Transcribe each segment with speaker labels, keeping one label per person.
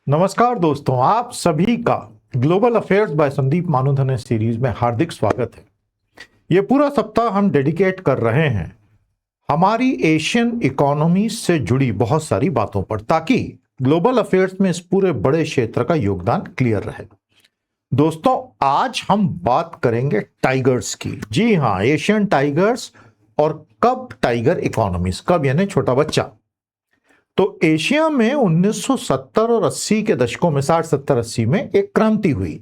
Speaker 1: नमस्कार दोस्तों, आप सभी का global affairs by Sandeep Manudhane series में हार्दिक स्वागत है। ये पूरा सप्ताह हम डेडिकेट कर रहे हैं हमारी एशियन इकोनॉमी से जुड़ी बहुत सारी बातों पर, ताकि ग्लोबल अफेयर्स में इस पूरे बड़े क्षेत्र का योगदान क्लियर रहे। दोस्तों, आज हम बात करेंगे टाइगर्स की। जी हाँ, एशियन टाइगर्स और कब टाइगर इकोनॉमीज। कब यानी छोटा बच्चा। तो एशिया में 1970 और 80 के दशकों में 60 70 80 में एक क्रांति हुई।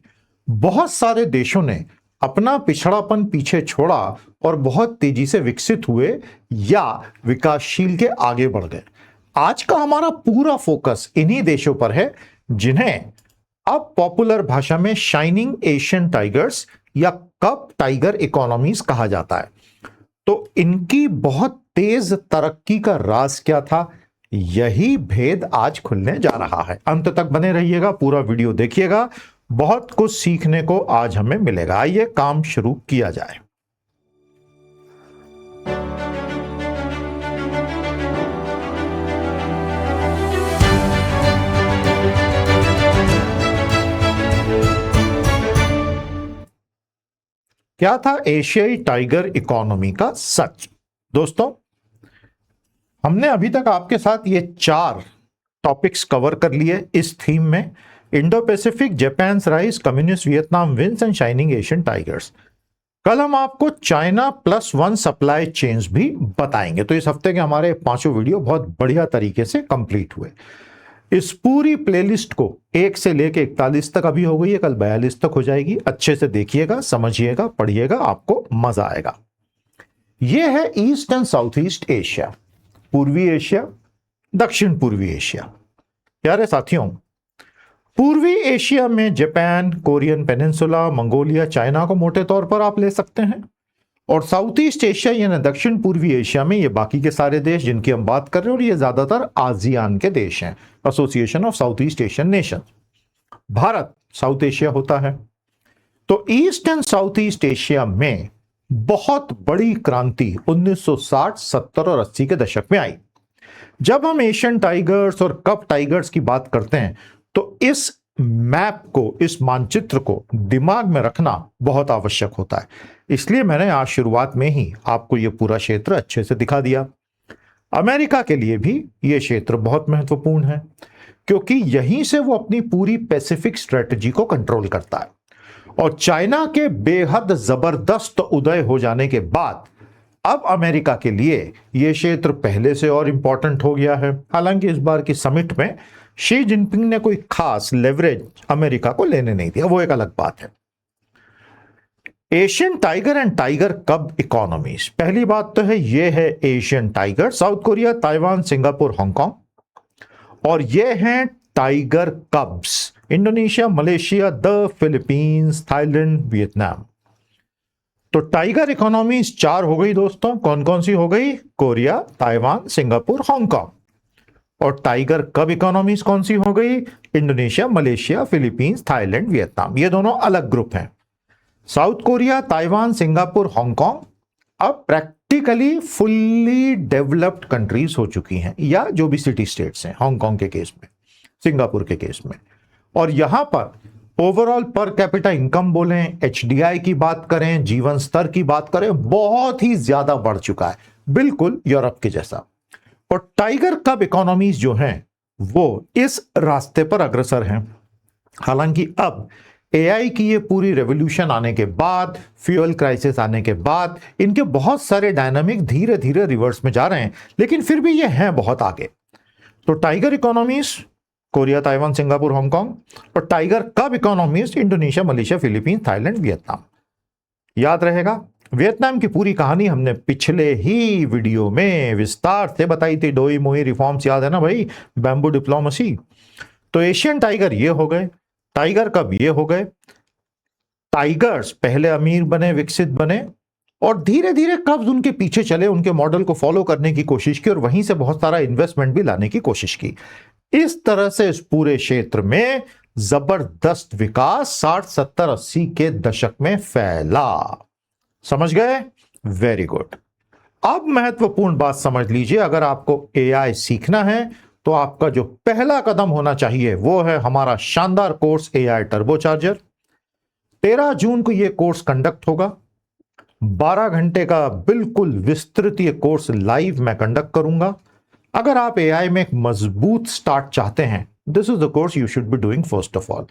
Speaker 1: बहुत सारे देशों ने अपना पिछड़ापन पीछे छोड़ा और बहुत तेजी से विकसित हुए या विकासशील के आगे बढ़ गए। आज का हमारा पूरा फोकस इन्हीं देशों पर है जिन्हें अब पॉपुलर भाषा में शाइनिंग एशियन टाइगर्स या कप टाइगर इकोनॉमीज कहा जाता है। तो इनकी बहुत तेज तरक्की का राज क्या था, यही भेद आज खुलने जा रहा है। अंत तक बने रहिएगा, पूरा वीडियो देखिएगा, बहुत कुछ सीखने को आज हमें मिलेगा। आइए काम शुरू किया जाए। क्या था एशियाई टाइगर इकोनॉमी का सच? दोस्तों, हमने अभी तक आपके साथ ये 4 टॉपिक्स कवर कर लिए इस थीम में: Indo Pacific, Japan rise, communist Vietnam wins and shining Asian tigers. कल हम आपको चाइना +1 सप्लाई चेन्स भी बताएंगे। तो इस हफ्ते के हमारे 5 वीडियो बहुत बढ़िया तरीके से कंप्लीट हुए। इस पूरी प्लेलिस्ट को 1 से लेकर 41 तक अभी हो गई है, कल 42 तक हो जाएगी। अच्छे से देखिएगा, समझिएगा, पढ़िएगा, आपको मजा आएगा। यह है east and south east Asia, पूर्वी एशिया, दक्षिण पूर्वी एशिया। प्यारे साथियों, पूर्वी एशिया में Japan, Korean peninsula, Mongolia, China को मोटे तौर पर आप ले सकते हैं। और साउथ ईस्ट एशिया यानी दक्षिण पूर्वी एशिया में ये बाकी के सारे देश जिनकी हम बात कर रहे हैं, और ये ज्यादातर आसियान के देश हैं, association of south east Asian nation. Bharat south Asia होता है। तो east and south east Asia में बहुत बड़ी क्रांति 1960, 70 और 80 के दशक में आई। जब हम एशियन टाइगर्स और कप टाइगर्स की बात करते हैं तो इस मैप को, इस मानचित्र को दिमाग में रखना बहुत आवश्यक होता है। इसलिए मैंने आज शुरुआत में ही आपको यह पूरा क्षेत्र अच्छे से दिखा दिया। अमेरिका के लिए भी यह क्षेत्र बहुत महत्वपूर्ण है, क्योंकि यहीं से वो अपनी पूरी पैसिफिक स्ट्रेटजी को कंट्रोल करता है। और चाइना के बेहद जबरदस्त उदय हो जाने के बाद अब अमेरिका के लिए यह क्षेत्र पहले से और इंपॉर्टेंट हो गया है। हालांकि इस बार की समिट में शी जिनपिंग ने कोई खास लेवरेज अमेरिका को लेने नहीं दिया, वो एक अलग बात है। एशियन टाइगर एंड टाइगर कब इकोनॉमीज। पहली बात तो है, ये है Asian tiger, south Korea, Taiwan, Singapore, Hong Kong. और ये हैं tiger कब्स, Indonesia, Malaysia, the Philippines, Thailand, Vietnam. तो टाइगर इकोनॉमीज 4 हो गई दोस्तों। कौन कौन सी हो गई? Korea, Taiwan, Singapore, Hong Kong. और टाइगर कब इकोनॉमीज कौन सी हो गई? Indonesia, Malaysia, Philippines, Thailand, Vietnam. ये दोनों अलग ग्रुप हैं। South Korea, Taiwan, Singapore, Hong Kong अब प्रैक्टिकली फुल्ली डेवलप्ड कंट्रीज हो चुकी हैं, या जो भी सिटी स्टेट्स हैं, हांगकांग के केस में, सिंगापुर के केस में। और यहां पर ओवरऑल पर कैपिटा इनकम बोलें, एचडीआई की बात करें, जीवन स्तर की बात करें, बहुत ही ज्यादा बढ़ चुका है, बिल्कुल यूरोप के जैसा। और टाइगर कब इकोनॉमीज जो हैं वो इस रास्ते पर अग्रसर हैं। हालांकि अब एआई की ये पूरी रेवोल्यूशन आने के बाद, फ्यूल क्राइसिस आने के बाद, इनके बहुत सारे डायनामिक धीरे धीरे रिवर्स में जा रहे हैं, लेकिन फिर भी ये हैं बहुत आगे। तो tiger economies Korea, Taiwan, Singapore, Hong Kong. और टाइगर कब economies Indonesia, Malaysia, Philippines, Thailand, Vietnam. याद रहेगा, वियतनाम की पूरी कहानी हमने पिछले ही वीडियो में विस्तार से बताई थी। डोई मोई रिफॉर्म्स याद है ना भाई, बैम्बू डिप्लोमेसी। तो एशियन टाइगर ये हो गए, टाइगर कब ये हो गए। टाइगर्स पहले अमीर बने, विकसित बने, और धीरे धीरे कब्ज उनके पीछे चले, उनके मॉडल को फॉलो करने की कोशिश की और वहीं से बहुत सारा इन्वेस्टमेंट भी लाने की कोशिश की। इस तरह से इस पूरे क्षेत्र में जबरदस्त विकास 60, 70, 80 के दशक में फैला। समझ गए? Very good. अब महत्वपूर्ण बात समझ लीजिए, अगर आपको एआई सीखना है तो आपका जो पहला कदम होना चाहिए वो है हमारा शानदार कोर्स AI टर्बोचार्जर। 13 जून को यह कोर्स कंडक्ट होगा। 12 घंटे का बिल्कुल विस्तृत ये कोर्स लाइव मैं कंडक्ट करूंगा। अगर आप AI में एक मजबूत स्टार्ट चाहते हैं, this is the course you should be doing first of all.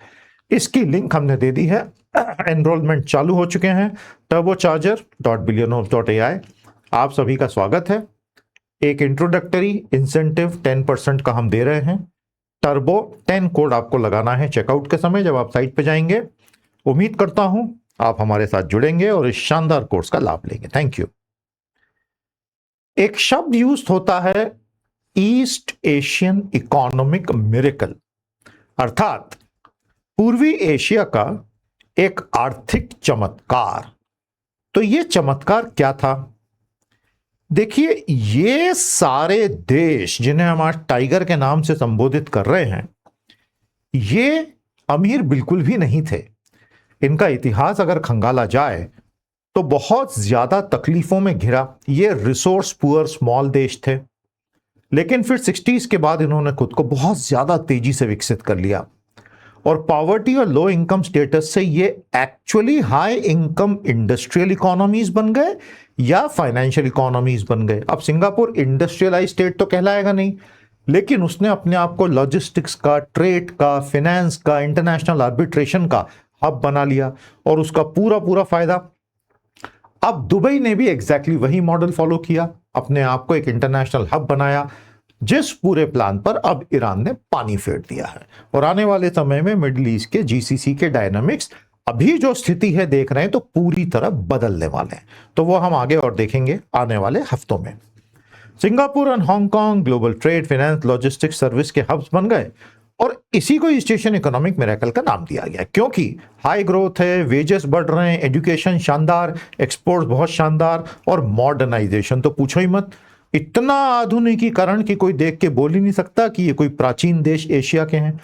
Speaker 1: इसकी लिंक हमने दे दी है, एनरोलमेंट चालू हो चुके हैं। turbocharger.billionaires.ai। आप सभी का स्वागत है। एक इंट्रोडक्टरी इंसेंटिव 10% का हम दे रहे हैं। टर्बो 10 कोड आपको लगाना है चेकआउट के समय जब आप साइट पे जाएंगे। उम्मीद करता हूं आप हमारे साथ जुड़ेंगे और इस शानदार कोर्स का लाभ लेंगे। Thank you. एक शब्द यूज होता है ईस्ट एशियन इकोनॉमिक मिरेकल, अर्थात पूर्वी एशिया का एक आर्थिक चमत्कार। तो यह चमत्कार क्या था? देखिए, ये सारे देश जिन्हें हम आज टाइगर के नाम से संबोधित कर रहे हैं, ये अमीर बिल्कुल भी नहीं थे। इनका इतिहास अगर खंगाला जाए तो बहुत ज्यादा तकलीफों में घिरा ये रिसोर्स पुअर स्मॉल देश थे। लेकिन फिर 60s के बाद इन्होंने खुद को बहुत ज्यादा तेजी से विकसित कर लिया और पॉवर्टी और लो इनकम स्टेटस से ये actually high income industrial economies बन गए या फाइनेंशियल इकोनॉमीज बन गए। अब सिंगापुर इंडस्ट्रियलाइज स्टेट तो कहलाएगा नहीं, लेकिन उसने अपने आप को लॉजिस्टिक्स का, ट्रेड का, फाइनेंस का, इंटरनेशनल आर्बिट्रेशन का हब बना लिया और उसका पूरा पूरा फायदा। अब दुबई ने भी एग्जैक्टली वही मॉडल फॉलो किया, अपने आप को एक इंटरनेशनल हब बनाया, जिस पूरे प्लान पर अब ईरान ने पानी फेर दिया है। और आने वाले समय में मिडिल ईस्ट के GCC के डायनामिक्स अभी जो स्थिति है देख रहे हैं तो पूरी तरह बदलने वाले हैं। तो वो हम आगे और देखेंगे आने वाले हफ्तों में। सिंगापुर और Hong Kong global trade, finance, logistics, service के हब्स बन गए और इसी को ईस्ट एशियन इकोनॉमिक मिरेकल का नाम दिया गया, क्योंकि हाई ग्रोथ है, वेजेस बढ़ रहे हैं, एजुकेशन शानदार, एक्सपोर्ट बहुत शानदार और मॉडर्नाइजेशन तो पूछो ही मत। इतना आधुनिकीकरण की कोई देख के बोल ही नहीं सकता कि ये कोई प्राचीन देश एशिया के हैं।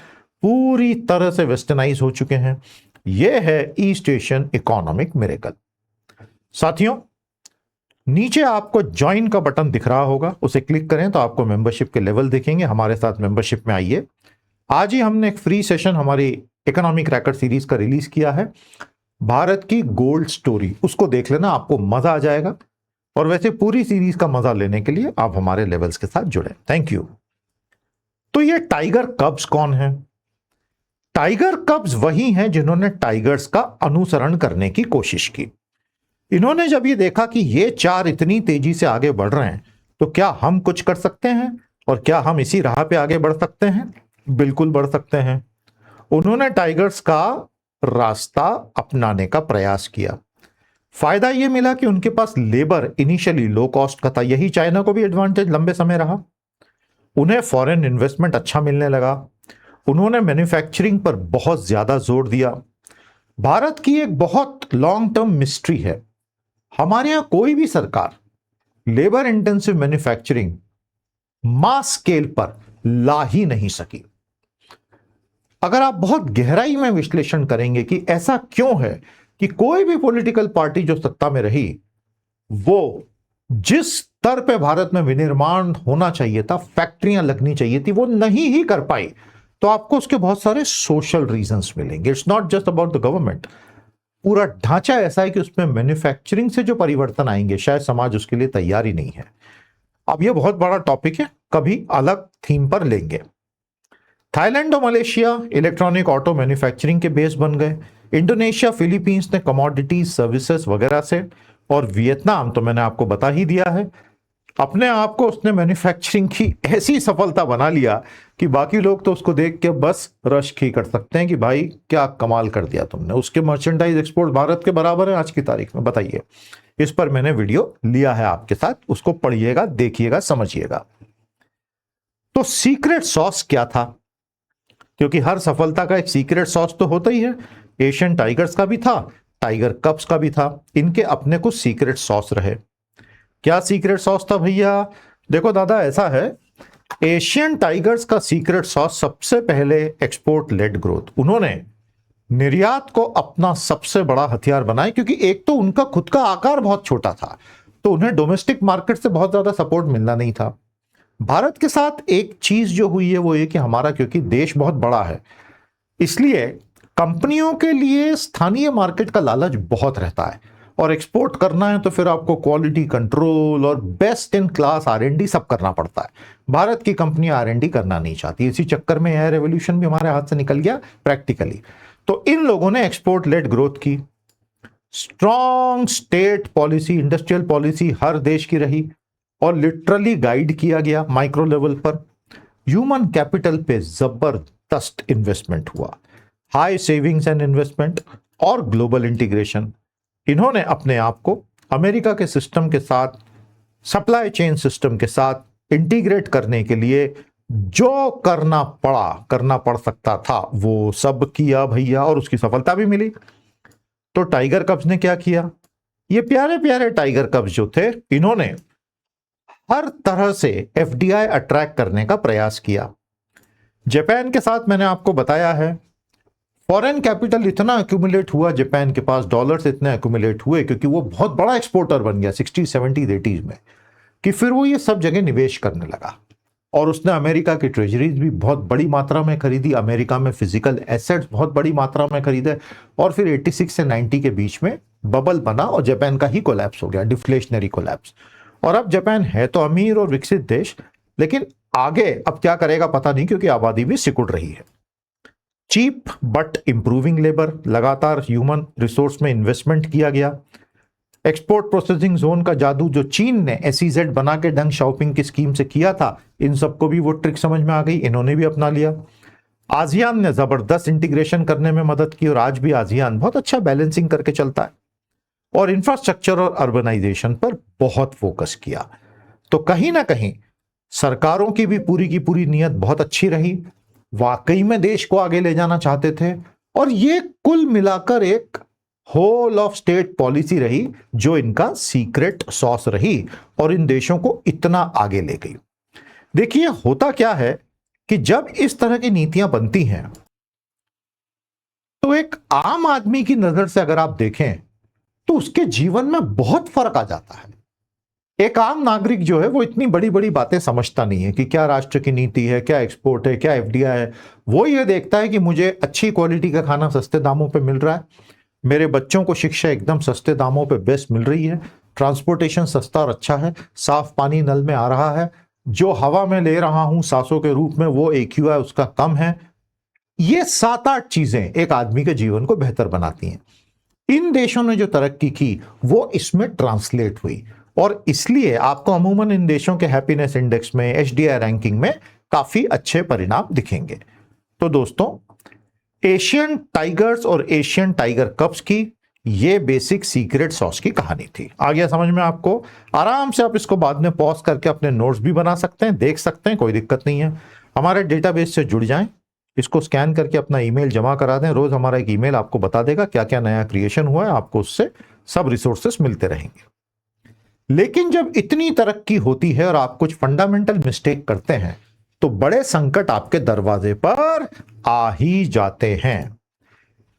Speaker 1: पूरी तरह से वेस्टर्नाइज हो चुके हैं। यह है ईस्ट एशियन इकोनॉमिक मिरेकल। साथियों, नीचे आपको ज्वाइन का बटन दिख रहा होगा, उसे क्लिक करें तो आपको मेंबरशिप के लेवल दिखेंगे। हमारे साथ मेंबरशिप में आइए। आज ही हमने एक फ्री सेशन हमारी इकोनॉमिक क्रैकर सीरीज का रिलीज किया है, भारत की गोल्ड स्टोरी। उसको देख लेना, आपको मजा आ जाएगा। और वैसे पूरी सीरीज का मजा लेने के लिए आप हमारे लेवल्स के साथ जुड़े। Thank you. तो ये टाइगर कब्स कौन है? टाइगर कब्स वही हैं जिन्होंने टाइगर्स का अनुसरण करने की कोशिश की। इन्होंने जब ये देखा कि ये चार इतनी तेजी से आगे बढ़ रहे हैं, तो क्या हम कुछ कर सकते हैं और क्या हम इसी राह पे आगे बढ़ सकते हैं? बिल्कुल बढ़ सकते हैं। उन्होंने टाइगर्स का रास्ता अपनाने का प्रयास किया। फायदा यह मिला कि उनके पास लेबर इनिशियली लो कॉस्ट का था। यही चाइना को भी एडवांटेज लंबे समय रहा। उन्हें फॉरेन इन्वेस्टमेंट अच्छा मिलने लगा। उन्होंने मैन्युफैक्चरिंग पर बहुत ज्यादा जोर दिया। भारत की एक बहुत लॉन्ग टर्म मिस्ट्री है, हमारे यहां कोई भी सरकार labour intensive manufacturing mass scale पर ला ही नहीं सकी। अगर आप बहुत गहराई में विश्लेषण करेंगे कि ऐसा क्यों है कि कोई भी पॉलिटिकल पार्टी जो सत्ता में रही, वो जिस स्तर पे भारत में विनिर्माण होना चाहिए था, फैक्ट्रियां लगनी चाहिए थी, वो नहीं ही कर पाई, तो आपको उसके बहुत सारे सोशल रीजंस मिलेंगे। It's not just about the government. पूरा ढांचा ऐसा है कि उसमें मैन्युफैक्चरिंग से जो परिवर्तन आएंगे, शायद समाज उसके लिए तैयार ही नहीं है। अब यह बहुत बड़ा टॉपिक है, कभी अलग थीम पर लेंगे। थाईलैंड और मलेशिया इलेक्ट्रॉनिक ऑटो मैन्युफैक्चरिंग के बेस बन गए। इंडोनेशिया, फिलीपींस ने कमोडिटीज, सर्विसेज वगैरह से, और वियतनाम तो मैंने आपको बता ही दिया है, अपने आप को उसने मैन्युफैक्चरिंग की ऐसी सफलता बना लिया कि बाकी लोग तो उसको देख के बस रश्क ही कर सकते हैं कि भाई क्या कमाल कर दिया तुमने। उसके मर्चेंडाइज एक्सपोर्ट भारत के बराबर है आज की तारीख में, बताइए। इस पर मैंने वीडियो लिया है आपके साथ, उसको पढ़िएगा, देखिएगा, समझिएगा। तो सीक्रेट सॉस क्या था? क्योंकि हर सफलता का एक सीक्रेट सॉस तो होता ही है। एशियन टाइगर्स का भी था, टाइगर कब्स का भी था। इनके अपने कुछ सीक्रेट सॉस रहे। क्या सीक्रेट सॉस था भैया? देखो दादा, ऐसा है, एशियन टाइगर्स का सीक्रेट सॉस सबसे पहले एक्सपोर्ट लेड ग्रोथ। उन्होंने निर्यात को अपना सबसे बड़ा हथियार बनाया, क्योंकि एक तो उनका खुद का आकार बहुत छोटा था, तो उन्हें डोमेस्टिक मार्केट से बहुत ज्यादा सपोर्ट मिलना नहीं था। भारत के साथ एक चीज जो हुई है वो ये कि हमारा, क्योंकि देश बहुत बड़ा है, इसलिए कंपनियों के लिए स्थानीय मार्केट का लालच बहुत रहता है, और एक्सपोर्ट करना है तो फिर आपको क्वालिटी कंट्रोल और बेस्ट इन क्लास आर&डी सब करना पड़ता है। भारत की कंपनी आर&डी करना नहीं चाहती, इसी चक्कर में एयर रेवोल्यूशन भी हमारे हाथ से निकल गया प्रैक्टिकली। तो इन लोगों ने एक्सपोर्ट लेड ग्रोथ की, strong state policy, industrial policy हर देश की रही, और लिटरली गाइड किया गया माइक्रो लेवल पर। ह्यूमन कैपिटल पे जबरदस्त इन्वेस्टमेंट हुआ, हाई सेविंग्स एंड इन्वेस्टमेंट और ग्लोबल इंटीग्रेशन। इन्होंने अपने आप को अमेरिका के सिस्टम के साथ, सप्लाई चेन सिस्टम के साथ इंटीग्रेट करने के लिए जो करना पड़ सकता था वो सब किया भैया, और उसकी सफलता भी मिली। तो टाइगर कब्स ने क्या किया? ये प्यारे प्यारे टाइगर कब्स जो थे, इन्होंने हर तरह से एफडीआई अट्रैक्ट करने का प्रयास किया। जापान के साथ मैंने आपको बताया है, फॉरेन कैपिटल इतना एक्यूमुलेट हुआ जापान के पास, डॉलर्स इतने एक्यूमुलेट हुए क्योंकि वो बहुत बड़ा एक्सपोर्टर बन गया 60s 70s 80s में, कि फिर वो ये सब जगह निवेश करने लगा। और उसने अमेरिका की ट्रेजरीज भी बहुत बड़ी मात्रा में खरीदी, अमेरिका में फिजिकल एसेट्स बहुत बड़ी मात्रा में खरीदे, और फिर 86 से 90 के बीच में बबल बना और जापान का ही कोलैप्स हो गया, डिफ्लेशनरी कोलैप्स। और अब जापान है तो अमीर और विकसित देश, लेकिन आगे अब क्या करेगा पता नहीं, क्योंकि आबादी भी सिकुड़ रही है। चीप बट इंप्रूविंग लेबर, लगातार ह्यूमन रिसोर्स में इन्वेस्टमेंट किया गया। एक्सपोर्ट प्रोसेसिंग जोन का जादू जो चीन ने एसईजेड बना के डंग शाओपिंग की स्कीम से किया था, इन सबको भी वो ट्रिक समझ में आ गई, इन्होंने भी अपना लिया। आसियान ने जबरदस्त इंटीग्रेशन करने में मदद की, और आज भी आसियान बहुत अच्छा बैलेंसिंग करके चलता है। और इंफ्रास्ट्रक्चर और अर्बनाइजेशन पर बहुत फोकस किया। तो कहीं ना कहीं सरकारों की भी पूरी की पूरी नीयत बहुत अच्छी रही, वाकई में देश को आगे ले जाना चाहते थे, और ये कुल मिलाकर एक होल ऑफ स्टेट पॉलिसी रही जो इनका सीक्रेट सॉस रही और इन देशों को इतना आगे ले गई। देखिए होता क्या है कि जब इस तरह की नीतियां बनती हैं तो एक आम आदमी की नजर से अगर आप देखें तो उसके जीवन में बहुत फर्क आ जाता है। एक आम नागरिक जो है वो इतनी बड़ी बड़ी बातें समझता नहीं है कि क्या राष्ट्र की नीति है, क्या एक्सपोर्ट है, क्या एफडीआई है। वो ये देखता है कि मुझे अच्छी क्वालिटी का खाना सस्ते दामों पे मिल रहा है, मेरे बच्चों को शिक्षा एकदम सस्ते दामों पे बेस्ट मिल रही है, ट्रांसपोर्टेशन सस्ता और अच्छा है, साफ पानी नल में आ रहा है, जो हवा में ले रहा हूं सांसों के रूप में वो AQI उसका कम है। ये 7-8 चीजें एक आदमी के जीवन को बेहतर बनाती हैं। इन देशों ने जो तरक्की की वो इसमें ट्रांसलेट हुई, और इसलिए आपको अमूमन इन देशों के हैप्पीनेस इंडेक्स में, HDI रैंकिंग में काफी अच्छे परिणाम दिखेंगे। तो दोस्तों, एशियन टाइगर्स और एशियन टाइगर कब्स की ये बेसिक सीक्रेट सॉस की कहानी थी। आ गया समझ में आपको? आराम से आप इसको बाद में पॉज करके अपने नोट्स भी बना सकते हैं, देख सकते हैं, कोई दिक्कत नहीं है। हमारे डेटाबेस से जुड़ जाएं, इसको स्कैन करके अपना ईमेल जमा करा दें। रोज हमारा एक ईमेल आपको बता देगा क्या क्या नया क्रिएशन हुआ है, आपको उससे सब रिसोर्सेस मिलते रहेंगे। लेकिन जब इतनी तरक्की होती है और आप कुछ फंडामेंटल मिस्टेक करते हैं तो बड़े संकट आपके दरवाजे पर आ ही जाते हैं।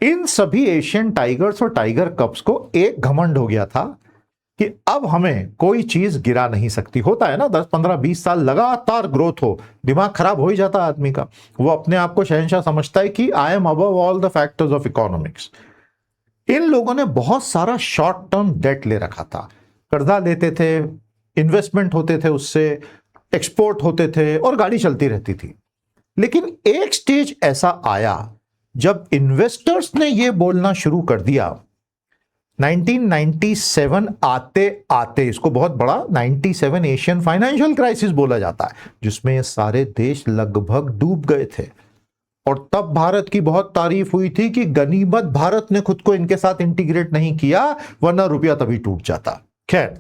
Speaker 1: इन सभी एशियन टाइगर्स और टाइगर कब्स को एक घमंड हो गया था कि अब हमें कोई चीज गिरा नहीं सकती। होता है ना, 10 15 20 साल लगातार ग्रोथ हो, दिमाग खराब हो ही जाता है आदमी का। वो अपने आप को शहंशाह समझता है कि I am above all the factors of economics. इन लोगों ने बहुत सारा शॉर्ट टर्म डेट ले रखा था, कर्जा लेते थे, इन्वेस्टमेंट होते थे, उससे एक्सपोर्ट होते थे और गाड़ी चलती रहती थी। लेकिन एक स्टेज ऐसा आया जब इन्वेस्टर्स ने यह बोलना शुरू कर दिया, 1997 आते आते, इसको बहुत बड़ा 97 एशियन फाइनेंशियल क्राइसिस बोला जाता है, जिसमें सारे देश लगभग डूब गए थे। और तब भारत की बहुत तारीफ हुई थी कि गनीमत भारत ने खुद को इनके साथ इंटीग्रेट नहीं किया, वरना रुपया तभी टूट जाता। खैर,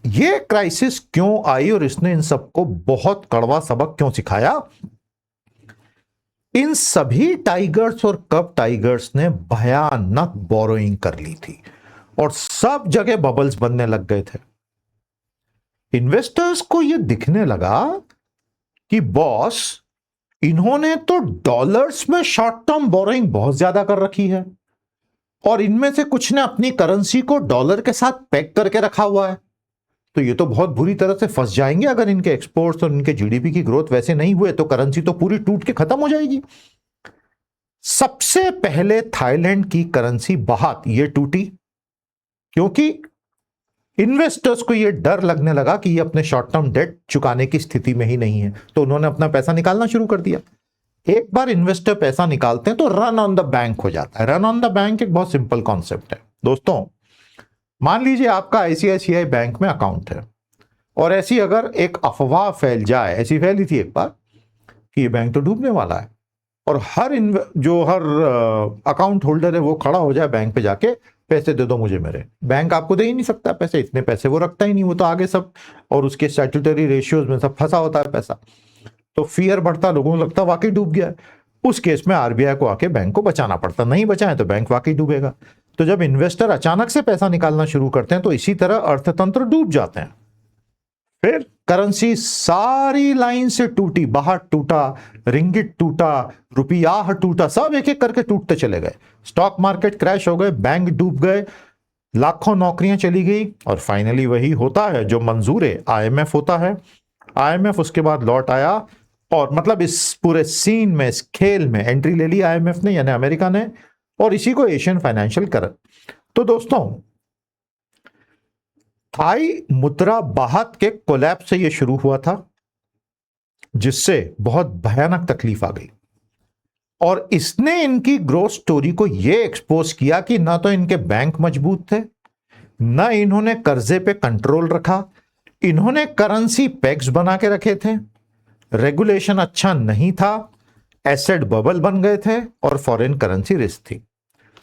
Speaker 1: ये क्राइसिस क्यों आई और इसने इन सबको बहुत कड़वा सबक क्यों सिखाया? इन सभी टाइगर्स और कब टाइगर्स ने भयानक बोरोइंग कर ली थी और सब जगह बबल्स बनने लग गए थे। इन्वेस्टर्स को यह दिखने लगा कि बॉस, इन्होंने तो डॉलर्स में शॉर्ट टर्म बोरोइंग बहुत ज्यादा कर रखी है, और इनमें से कुछ ने अपनी करेंसी को डॉलर के साथ पैक करके रखा हुआ है। तो ये तो बहुत बुरी तरह से फंस जाएंगे। अगर इनके एक्सपोर्ट्स और इनके जीडीपी की ग्रोथ वैसे नहीं हुए तो करेंसी तो पूरी टूट के खत्म हो जाएगी। सबसे पहले थाईलैंड की करेंसी बाहत ये टूटी क्योंकि इन्वेस्टर्स को ये डर लगने लगा कि ये अपने शॉर्ट टर्म डेट चुकाने की स्थिति में ही नहीं है, तो उन्होंने अपना पैसा निकालना शुरू कर दिया। एक बार इन्वेस्टर पैसा निकालते हैं तो रन ऑन द बैंक हो जाता है। रन ऑन द बैंक एक बहुत सिंपल कॉन्सेप्ट है दोस्तों। मान लीजिए आपका आईसीआईसीआई बैंक में अकाउंट है और ऐसी अगर एक अफवाह फैल जाए, ऐसी फैली थी एक बार कि ये बैंक तो डूबने वाला है, और हर अकाउंट होल्डर है वो खड़ा हो जाए बैंक पे जाके, पैसे दे दो मुझे मेरे। बैंक आपको दे ही नहीं सकता पैसे, इतने पैसे वो रखता ही नहीं, वो तो आगे सब और उसके स्टैट्यूटरी रेशियोज में सब फंसा होता है पैसा। तो फियर बढ़ता, लोगों को लगता वाकई डूब गया है। उस केस में आरबीआई को आके बैंक को बचाना पड़ता, नहीं बचाए तो बैंक वाकई डूबेगा। तो जब इन्वेस्टर अचानक से पैसा निकालना शुरू करते हैं तो इसी तरह अर्थतंत्र डूब जाते हैं। फिर करेंसी सारी लाइन से टूटी, बाहट टूटा, रिंगिट टूटा, रुपया टूटा, सब एक एक करके टूटते चले गए। स्टॉक मार्केट क्रैश हो गए, बैंक डूब गए, लाखों नौकरियां चली गई, और फाइनली वही होता है जो मंजूर है, आईएमएफ होता है। आईएमएफ उसके बाद लौट आया और मतलब इस पूरे सीन में, इस खेल में एंट्री ले ली आईएमएफ ने, यानी अमेरिका ने, और इसी को एशियन फाइनेंशियल कर। तो दोस्तों थाई मुद्रा बाहत के कोलैप्स से यह शुरू हुआ था, जिससे बहुत भयानक तकलीफ आ गई, और इसने इनकी ग्रोथ स्टोरी को यह एक्सपोज किया कि ना तो इनके बैंक मजबूत थे, ना इन्होंने कर्जे पे कंट्रोल रखा, इन्होंने करेंसी पेग्स बना के रखे थे, रेगुलेशन अच्छा नहीं था, एसेट बबल बन गए थे, और फॉरेन करेंसी रिस्क थी।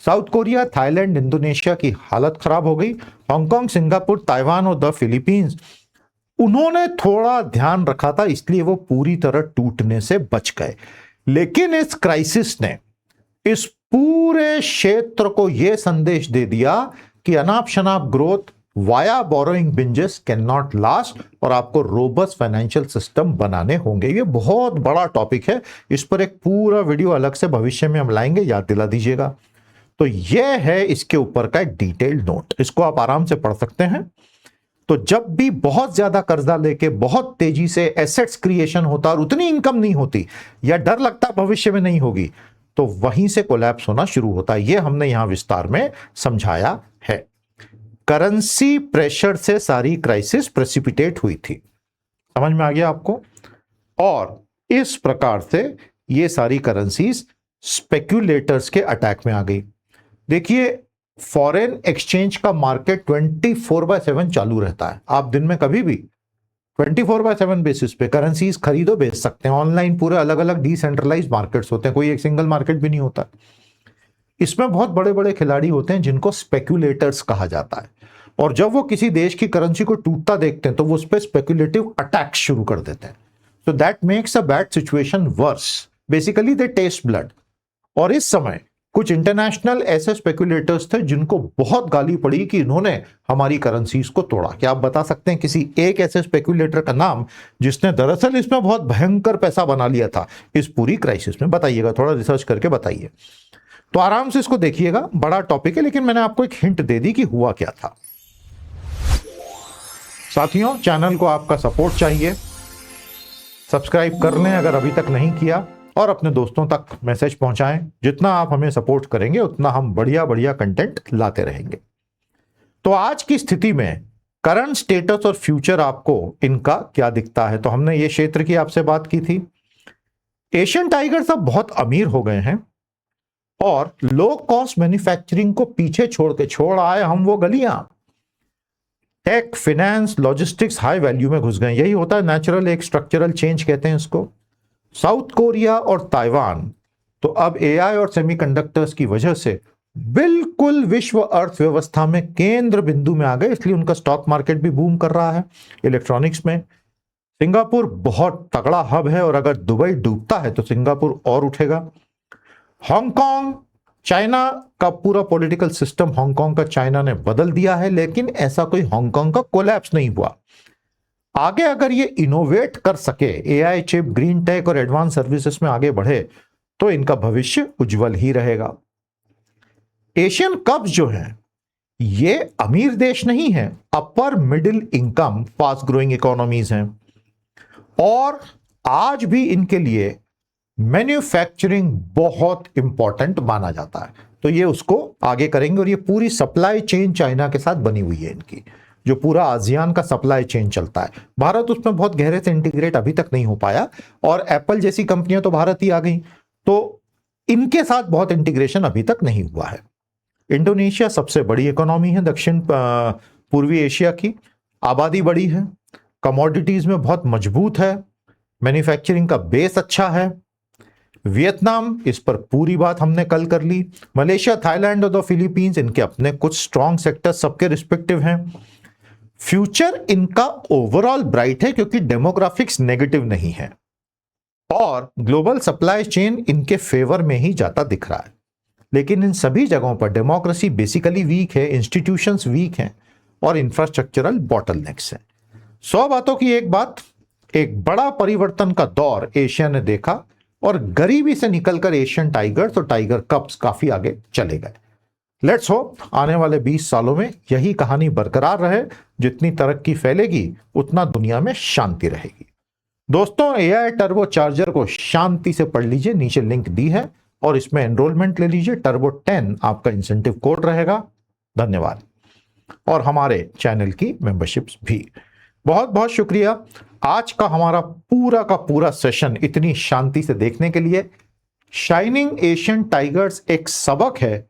Speaker 1: साउथ कोरिया, थाईलैंड, इंडोनेशिया की हालत खराब हो गई। हांगकांग, सिंगापुर, ताइवान और द फिलीपींस, उन्होंने थोड़ा ध्यान रखा था, इसलिए वो पूरी तरह टूटने से बच गए। लेकिन इस क्राइसिस ने इस पूरे क्षेत्र को यह संदेश दे दिया कि अनाप शनाप growth via borrowing binges can not last, और आपको रोबस्ट फाइनेंशियल सिस्टम बनाने होंगे। ये बहुत बड़ा टॉपिक है, इस पर एक पूरा वीडियो अलग से भविष्य में हम लाएंगे, याद दिला दीजिएगा। तो यह है इसके ऊपर का एक डिटेल्ड नोट, इसको आप आराम से पढ़ सकते हैं। तो जब भी बहुत ज्यादा कर्जा लेके बहुत तेजी से एसेट्स क्रिएशन होता और उतनी इनकम नहीं होती, या डर लगता भविष्य में नहीं होगी, तो वहीं से कोलैप्स होना शुरू होता है। यह हमने यहां विस्तार में समझाया है। करेंसी प्रेशर से सारी क्राइसिस प्रेसिपिटेट हुई थी, समझ में आ गया आपको? और इस प्रकार से ये सारी करेंसीज स्पेक्यूलेटर्स के अटैक में आ गई। देखिए, फॉरेन एक्सचेंज का मार्केट 24/7 चालू रहता है। आप दिन में कभी भी 24/7 बेसिस पे करेंसीज खरीदो बेच सकते हैं। ऑनलाइन पूरे अलग अलग डिसेंट्रलाइज्ड मार्केट्स होते हैं, कोई एक सिंगल मार्केट भी नहीं होता। इसमें बहुत बड़े बड़े खिलाड़ी होते हैं जिनको स्पेक्यूलेटर्स कहा जाता है, और जब वो किसी देश की करेंसी को टूटता देखते हैं तो वो उस पर स्पेक्यूलेटिव अटैक शुरू कर देते हैं। So that makes a bad situation worse, basically they test blood. और इस समय कुछ इंटरनेशनल ऐसे स्पेक्यूलेटर्स थे जिनको बहुत गाली पड़ी कि इन्होंने हमारी करेंसीज को तोड़ा। क्या आप बता सकते हैं किसी एक ऐसे स्पेक्यूलेटर का नाम जिसने दरअसल इसमें बहुत भयंकर पैसा बना लिया था इस पूरी क्राइसिस में? बताइएगा, थोड़ा रिसर्च करके बताइए। तो आराम से इसको देखिएगा, बड़ा टॉपिक है, लेकिन मैंने आपको एक हिंट दे दी कि हुआ क्या था। साथियों, चैनल को आपका सपोर्ट चाहिए, सब्सक्राइब कर लें अगर अभी तक नहीं किया, और अपने दोस्तों तक मैसेज पहुंचाएं। जितना आप हमें सपोर्ट करेंगे उतना हम बढ़िया बढ़िया कंटेंट लाते रहेंगे। तो आज की स्थिति में करंट स्टेटस और फ्यूचर आपको इनका क्या दिखता है? तो हमने ये क्षेत्र की आपसे बात की थी। एशियन टाइगर्स अब बहुत अमीर हो गए हैं और लो कॉस्ट मैन्युफैक्चरिंग को पीछे छोड़ आए हम वो गलियां। Tech, finance, logistics high value में घुस गए। यही होता है नेचुरल, एक स्ट्रक्चरल चेंज कहते हैं इसको। साउथ कोरिया और ताइवान तो अब एआई और सेमीकंडक्टर्स की वजह से बिल्कुल विश्व अर्थव्यवस्था में केंद्र बिंदु में आ गए, इसलिए उनका स्टॉक मार्केट भी बूम कर रहा है इलेक्ट्रॉनिक्स में। सिंगापुर बहुत तगड़ा हब है, और अगर दुबई डूबता है तो सिंगापुर और उठेगा। हांगकांग, चाइना का पूरा पॉलिटिकल सिस्टम हांगकांग का चाइना ने बदल दिया है, लेकिन ऐसा कोई हांगकांग का कोलैप्स नहीं हुआ। आगे अगर ये इनोवेट कर सके, एआई चिप, ग्रीन टेक और एडवांस सर्विसेज में आगे बढ़े, तो इनका भविष्य उज्जवल ही रहेगा। एशियन कप्स जो हैं, ये अमीर देश नहीं है, upper middle income fast growing economies हैं और आज भी इनके लिए मैन्युफैक्चरिंग बहुत इंपॉर्टेंट माना जाता है। तो ये उसको आगे करेंगे और ये पूरी सप्लाई चेन चाइना के साथ बनी हुई है इनकी, जो पूरा आसियान का सप्लाई चेन चलता है। भारत उसमें बहुत गहरे से इंटीग्रेट अभी तक नहीं हो पाया और एप्पल जैसी कंपनियां तो भारत ही आ गई, तो इनके साथ बहुत इंटीग्रेशन अभी तक नहीं हुआ है। इंडोनेशिया सबसे बड़ी इकोनॉमी है दक्षिण पूर्वी एशिया की, आबादी बड़ी है, कमोडिटीज में बहुत मजबूत है, मैन्युफैक्चरिंग का बेस अच्छा है। वियतनाम, इस पर पूरी बात हमने कल कर ली। मलेशिया, थाईलैंड और द फिलीपींस, इनके अपने कुछ स्ट्रॉन्ग सेक्टर सबके रिस्पेक्टिव हैं। फ्यूचर इनका ओवरऑल ब्राइट है क्योंकि डेमोग्राफिक्स नेगेटिव नहीं है और ग्लोबल सप्लाई चेन इनके फेवर में ही जाता दिख रहा है। लेकिन इन सभी जगहों पर डेमोक्रेसी बेसिकली वीक है, इंस्टीट्यूशंस वीक हैं और इंफ्रास्ट्रक्चरल बॉटलनेक्स हैं। 100 बातों की एक बात, एक बड़ा परिवर्तन का दौर एशिया ने देखा और गरीबी से निकलकर एशियन टाइगर्स और टाइगर कब्स काफी आगे चले गए। लेट्स होप आने वाले 20 सालों में यही कहानी बरकरार रहे। जितनी तरक्की फैलेगी उतना दुनिया में शांति रहेगी। दोस्तों, AI टर्बो चार्जर को शांति से पढ़ लीजिए, नीचे लिंक दी है और इसमें एनरोलमेंट ले लीजिए। टर्बो 10 आपका इंसेंटिव कोड रहेगा। धन्यवाद। और हमारे चैनल की मेंबरशिप्स भी। बहुत बहुत शुक्रिया आज का हमारा पूरा का पूरा सेशन इतनी शांति से देखने के लिए। शाइनिंग एशियन टाइगर्स एक सबक है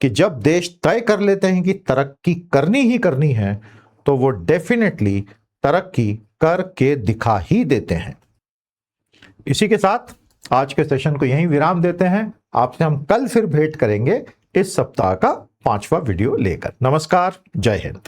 Speaker 1: कि जब देश तय कर लेते हैं कि तरक्की करनी ही करनी है तो वो डेफिनेटली तरक्की करके दिखा ही देते हैं। इसी के साथ आज के सेशन को यहीं विराम देते हैं। आपसे हम कल फिर भेंट करेंगे इस सप्ताह का 5वां वीडियो लेकर। नमस्कार, जय हिंद।